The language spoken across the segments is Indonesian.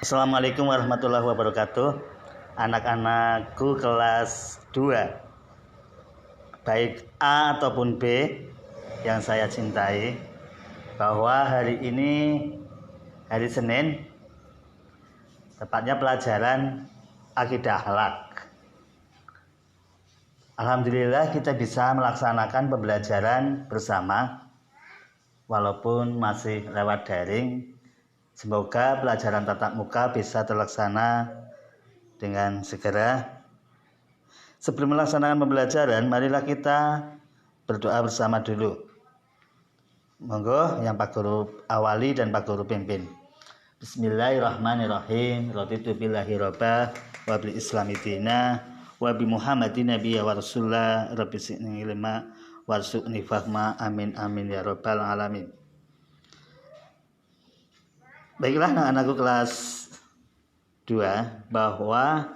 Assalamualaikum warahmatullahi wabarakatuh. Anak-anakku kelas 2, baik A ataupun B yang saya cintai, bahwa hari ini hari Senin, tepatnya pelajaran akidah akhlak. Alhamdulillah kita bisa melaksanakan pembelajaran bersama walaupun masih lewat daring. Semoga pelajaran tatap muka bisa terlaksana dengan segera. Sebelum melaksanakan pembelajaran, marilah kita berdoa bersama dulu. Monggo yang Pak Guru awali dan Pak Guru pimpin. Bismillahirrahmanirrahim. Raditu billahi robba wa bil islami dina wa bi Muhammadin nabiyya wa rasulullah rabbi zidni ilma warzuqni fahma amin amin ya rabbal alamin. Baiklah anak-anakku kelas 2, bahwa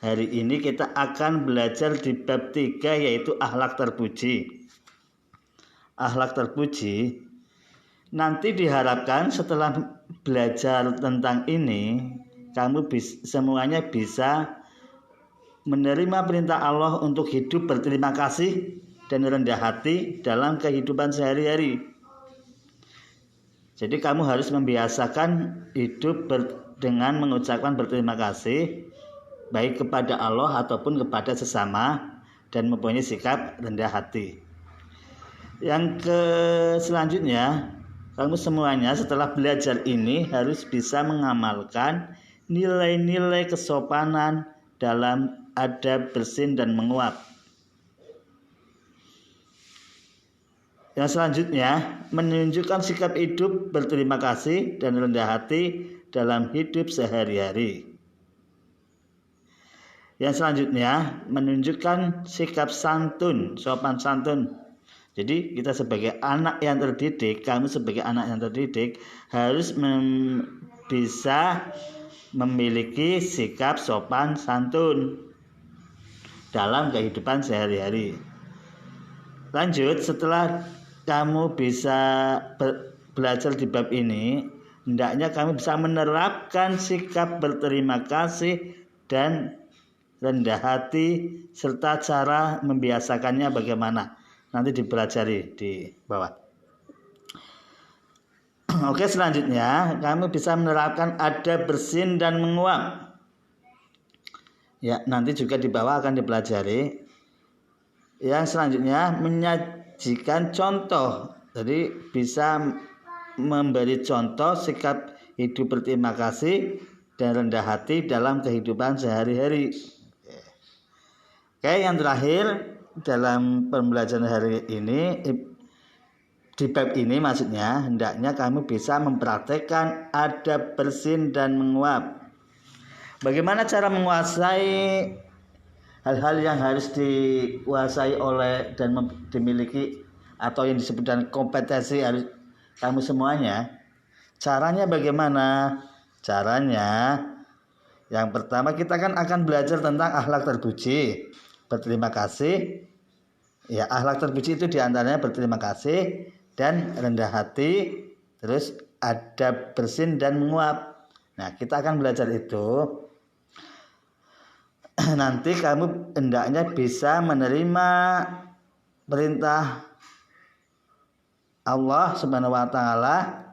hari ini kita akan belajar di bab 3, yaitu akhlak terpuji. Akhlak terpuji nanti diharapkan setelah belajar tentang ini, kamu semuanya bisa menerima perintah Allah untuk hidup berterima kasih dan rendah hati dalam kehidupan sehari-hari. Jadi kamu harus membiasakan hidup dengan mengucapkan berterima kasih baik kepada Allah ataupun kepada sesama dan mempunyai sikap rendah hati. Yang selanjutnya, kamu semuanya setelah belajar ini harus bisa mengamalkan nilai-nilai kesopanan dalam adab, bersin, dan menguap. Yang selanjutnya, menunjukkan sikap hidup berterima kasih dan rendah hati dalam hidup sehari-hari. Yang selanjutnya, menunjukkan sikap santun, sopan santun. Jadi kita sebagai anak yang terdidik, kamu sebagai anak yang terdidik harus bisa memiliki sikap sopan santun dalam kehidupan sehari-hari. Lanjut, setelah kamu bisa belajar di bab ini, hendaknya kamu bisa menerapkan sikap berterima kasih dan rendah hati serta cara membiasakannya bagaimana. Nanti dipelajari di bawah. Oke, selanjutnya kamu bisa menerapkan adab, bersin, dan menguap. Ya, nanti juga di bawah akan dipelajari. Yang selanjutnya menyajikan contoh. Jadi bisa memberi contoh sikap hidup berterima kasih dan rendah hati dalam kehidupan sehari-hari. Oke, yang terakhir dalam pembelajaran hari ini, di bab ini maksudnya, hendaknya kamu bisa mempraktekkan adab, bersin, dan menguap. Bagaimana cara menguasai hal-hal yang harus dikuasai oleh dan dimiliki atau yang disebut dengan kompetensi harus kamu semuanya. Caranya bagaimana? Caranya yang pertama, kita akan belajar tentang akhlak terpuji, berterima kasih. Ya, akhlak terpuji itu diantaranya berterima kasih dan rendah hati, terus adab, bersin, dan menguap. Nah, kita akan belajar itu. Nanti kamu hendaknya bisa menerima perintah Allah Subhanahu wa taala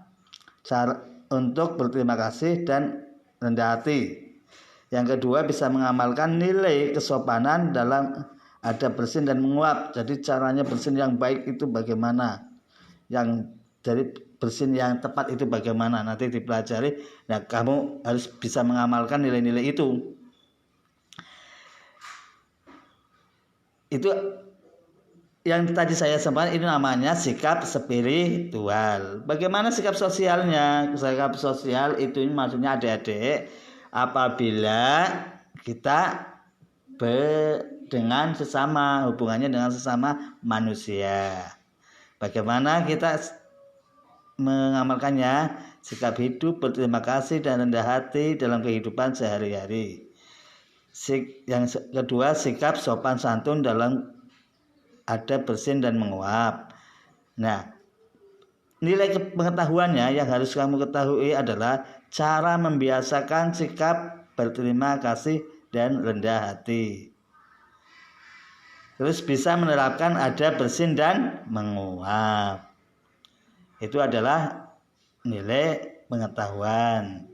untuk berterima kasih dan rendah hati. Yang kedua, bisa mengamalkan nilai kesopanan dalam adab, bersin, dan menguap. Jadi caranya bersin yang baik itu bagaimana? Yang dari bersin yang tepat itu bagaimana? Nanti dipelajari. Nah, kamu harus bisa mengamalkan nilai-nilai itu. Itu yang tadi saya sampaikan, ini namanya sikap spiritual. Bagaimana sikap sosialnya? Sikap sosial itu maksudnya adik-adik, apabila kita dengan sesama, hubungannya dengan sesama manusia. Bagaimana kita mengamalkannya? Sikap hidup berterima kasih dan rendah hati dalam kehidupan sehari-hari. Yang kedua, sikap sopan santun dalam adab, bersin, dan menguap. Nah, nilai pengetahuannya yang harus kamu ketahui adalah cara membiasakan sikap berterima kasih dan rendah hati. Terus bisa menerapkan adab bersin dan menguap. Itu adalah nilai pengetahuan.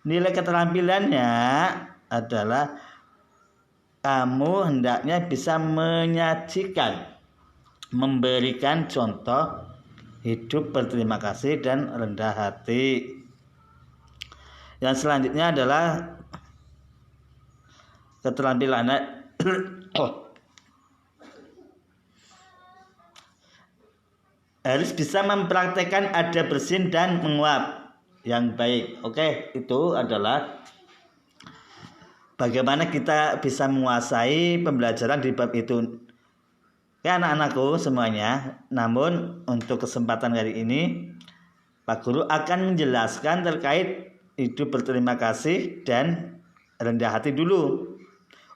Nilai keterampilannya adalah kamu hendaknya bisa menyajikan, memberikan contoh hidup berterima kasih dan rendah hati. Yang selanjutnya adalah keterampilannya harus bisa mempraktekkan adab bersin dan menguap yang baik. Oke, itu adalah bagaimana kita bisa menguasai pembelajaran di bab itu. Anak-anakku semuanya, namun untuk kesempatan kali ini Pak Guru akan menjelaskan terkait hidup berterima kasih dan rendah hati dulu.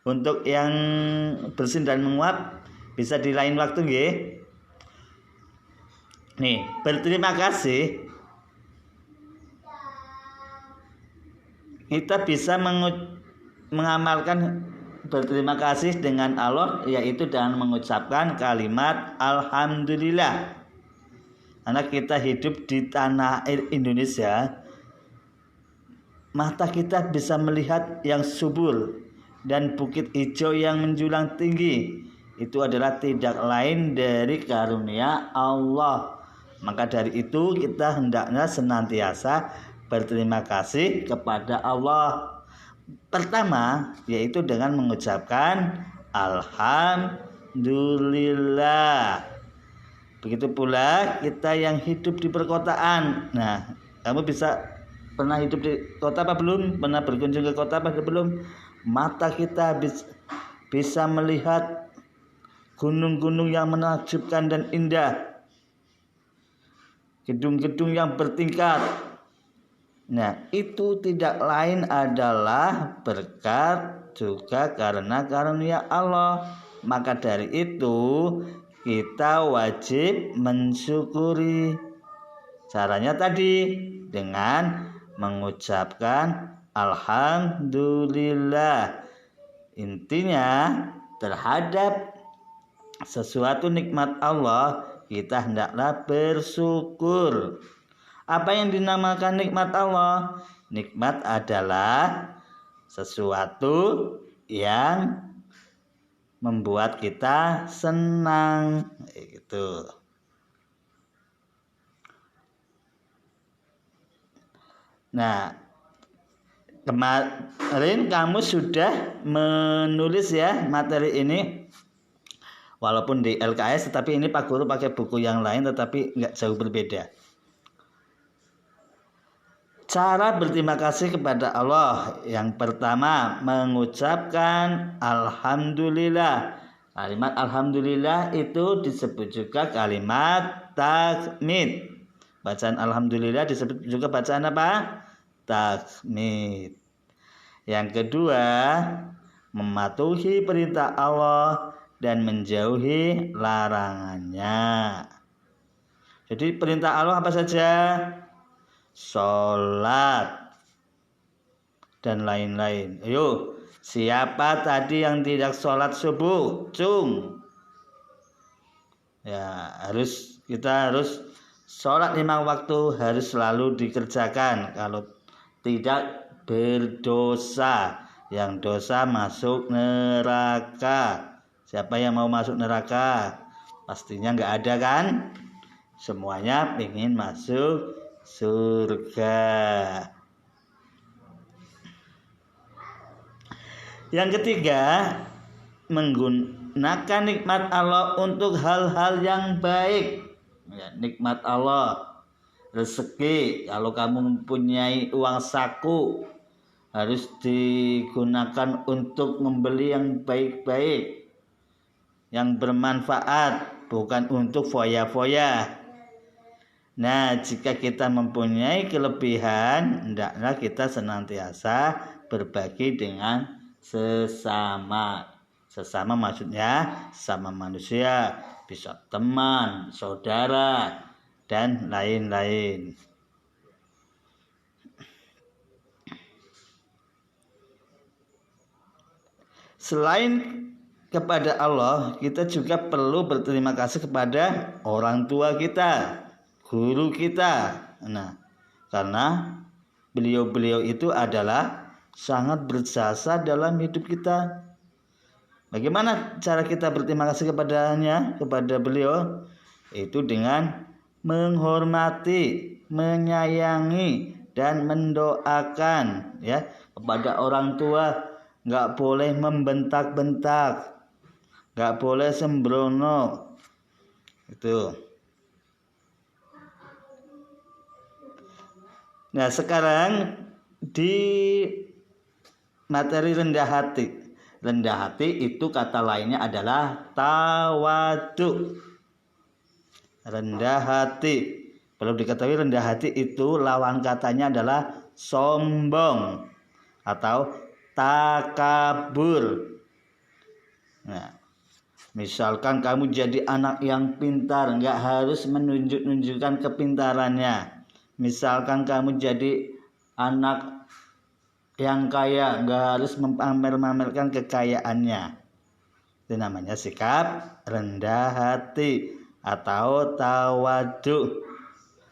Untuk yang bersin dan menguap bisa di lain waktu nggih. Nih, berterima kasih kita bisa mengamalkan berterima kasih dengan Allah, yaitu dengan mengucapkan kalimat alhamdulillah. Karena kita hidup di tanah air Indonesia, mata kita bisa melihat yang subur dan bukit hijau yang menjulang tinggi. Itu adalah tidak lain dari karunia Allah. Maka dari itu kita hendaknya senantiasa berterima kasih kepada Allah. Pertama, yaitu dengan mengucapkan alhamdulillah. Begitu pula kita yang hidup di perkotaan. Nah, kamu pernah hidup di kota apa belum? Pernah berkunjung ke kota apa belum? Mata kita bisa melihat gunung-gunung yang menakjubkan dan indah, gedung-gedung yang bertingkat. Nah, itu tidak lain adalah berkat juga karena karunia Allah. Maka dari itu kita wajib mensyukuri. Caranya tadi dengan mengucapkan alhamdulillah. Intinya terhadap sesuatu nikmat Allah kita hendaklah bersyukur. Apa yang dinamakan nikmat Allah? Nikmat adalah sesuatu yang membuat kita senang, gitu. Nah, kemarin kamu sudah menulis ya materi ini, walaupun di LKS, tetapi ini Pak Guru pakai buku yang lain, tetapi nggak jauh berbeda. Cara berterima kasih kepada Allah. Yang pertama, mengucapkan alhamdulillah. Kalimat alhamdulillah itu disebut juga kalimat tahmid. Bacaan alhamdulillah disebut juga bacaan apa? Tahmid. Yang kedua, mematuhi perintah Allah dan menjauhi larangannya. Jadi perintah Allah apa saja? Sholat dan lain-lain. Ayo, siapa tadi yang tidak sholat subuh? Cung. Ya, kita harus sholat 5 waktu, harus selalu dikerjakan. Kalau tidak berdosa. Yang dosa masuk neraka. Siapa yang mau masuk neraka? Pastinya nggak ada kan? Semuanya ingin masuk surga. Yang ketiga, menggunakan nikmat Allah untuk hal-hal yang baik. Ya, nikmat Allah, rezeki. Kalau kamu mempunyai uang saku, harus digunakan untuk membeli yang baik-baik, yang bermanfaat, bukan untuk foya-foya. Nah, jika kita mempunyai kelebihan, hendaklah kita senantiasa berbagi dengan sesama. Sesama maksudnya sama manusia, bisa teman, saudara, dan lain-lain. Selain kepada Allah, kita juga perlu berterima kasih kepada orang tua kita, guru kita. Nah, karena beliau-beliau itu adalah sangat berjasa dalam hidup kita. Bagaimana cara kita berterima kasih kepadanya, kepada beliau? Itu dengan menghormati, menyayangi, dan mendoakan, ya, kepada orang tua. Nggak boleh membentak-bentak, nggak boleh sembrono. Itu. Nah, sekarang di materi rendah hati. Rendah hati itu kata lainnya adalah tawadu. Rendah hati. Perlu diketahui rendah hati itu lawan katanya adalah sombong atau takabur. Nah, misalkan kamu jadi anak yang pintar, nggak harus menunjukkan kepintarannya. Misalkan kamu jadi anak yang kaya, nggak harus memamer-mamerkan kekayaannya. Itu namanya sikap rendah hati atau tawadu.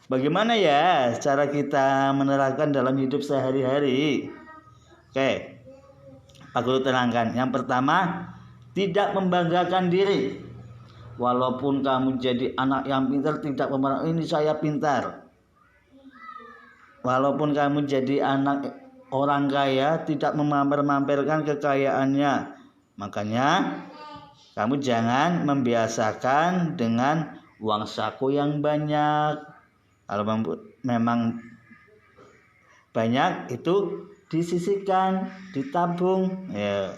Bagaimana ya cara kita menerapkan dalam hidup sehari-hari? Oke, Pak Guru terangkan. Yang pertama, tidak membanggakan diri. Walaupun kamu jadi anak yang pintar, tidak membanggakan ini saya pintar. Walaupun kamu jadi anak orang kaya, tidak memamer-mamerkan kekayaannya. Makanya kamu jangan membiasakan dengan uang saku yang banyak. Kalau memang banyak, itu disisihkan, ditabung. Ya.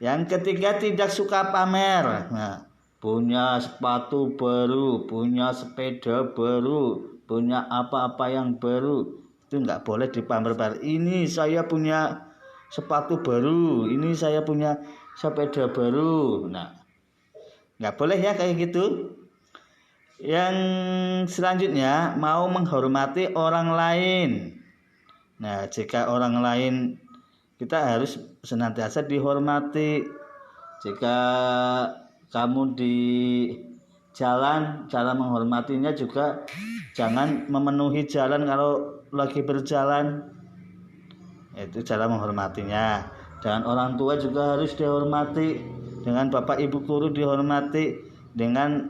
Yang ketiga, tidak suka pamer. Nah, punya sepatu baru, punya sepeda baru, punya apa-apa yang baru, itu nggak boleh dipamer-pamer. Ini saya punya sepatu baru, ini saya punya sepeda baru. Nah, nggak boleh ya kayak gitu. Yang selanjutnya, mau menghormati orang lain. Nah, jika orang lain, kita harus senantiasa dihormati. Jika kamu di jalan, cara menghormatinya juga jangan memenuhi jalan kalau lagi berjalan. Itu cara menghormatinya. Dengan orang tua juga harus dihormati. Dengan bapak ibu guru dihormati. Dengan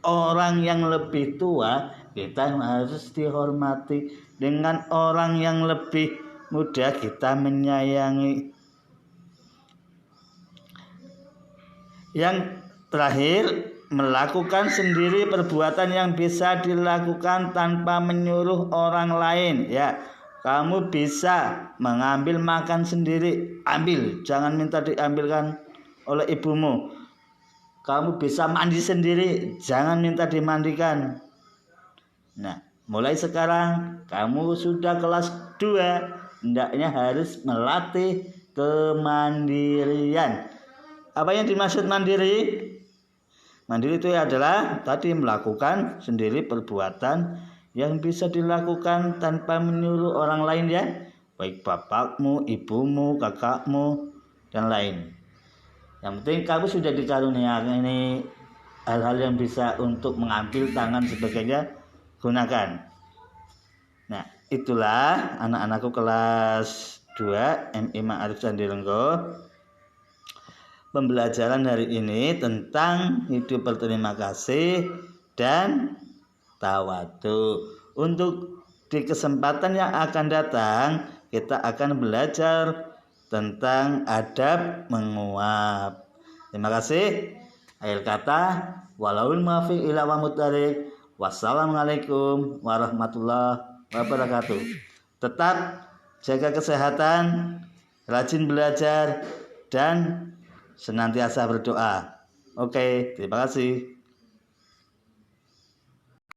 orang yang lebih tua kita harus dihormati. Dengan orang yang lebih muda kita menyayangi. Yang terakhir, melakukan sendiri perbuatan yang bisa dilakukan tanpa menyuruh orang lain. Ya, kamu bisa mengambil makan sendiri, ambil, jangan minta diambilkan oleh ibumu. Kamu bisa mandi sendiri, jangan minta dimandikan. Nah, mulai sekarang kamu sudah kelas 2, hendaknya harus melatih kemandirian. Apa yang dimaksud mandiri? Mandiri itu adalah tadi melakukan sendiri perbuatan yang bisa dilakukan tanpa menyuruh orang lain, ya, baik bapakmu, ibumu, kakakmu, dan lain. Yang penting kamu sudah dikaruniakan ini hal-hal yang bisa untuk mengambil tangan sebagainya, gunakan. Nah, itulah anak-anakku kelas 2 MI Ma'arif Candi Renggo. Pembelajaran hari ini tentang hidup berterima kasih dan tawadu. Untuk di kesempatan yang akan datang, kita akan belajar tentang adab menguap. Terima kasih. Akhir kata, walaul muwaffiq ila wa mutarik. Wassalamualaikum warahmatullahi wabarakatuh. Tetap jaga kesehatan, rajin belajar, dan senantiasa berdoa. Oke, terima kasih.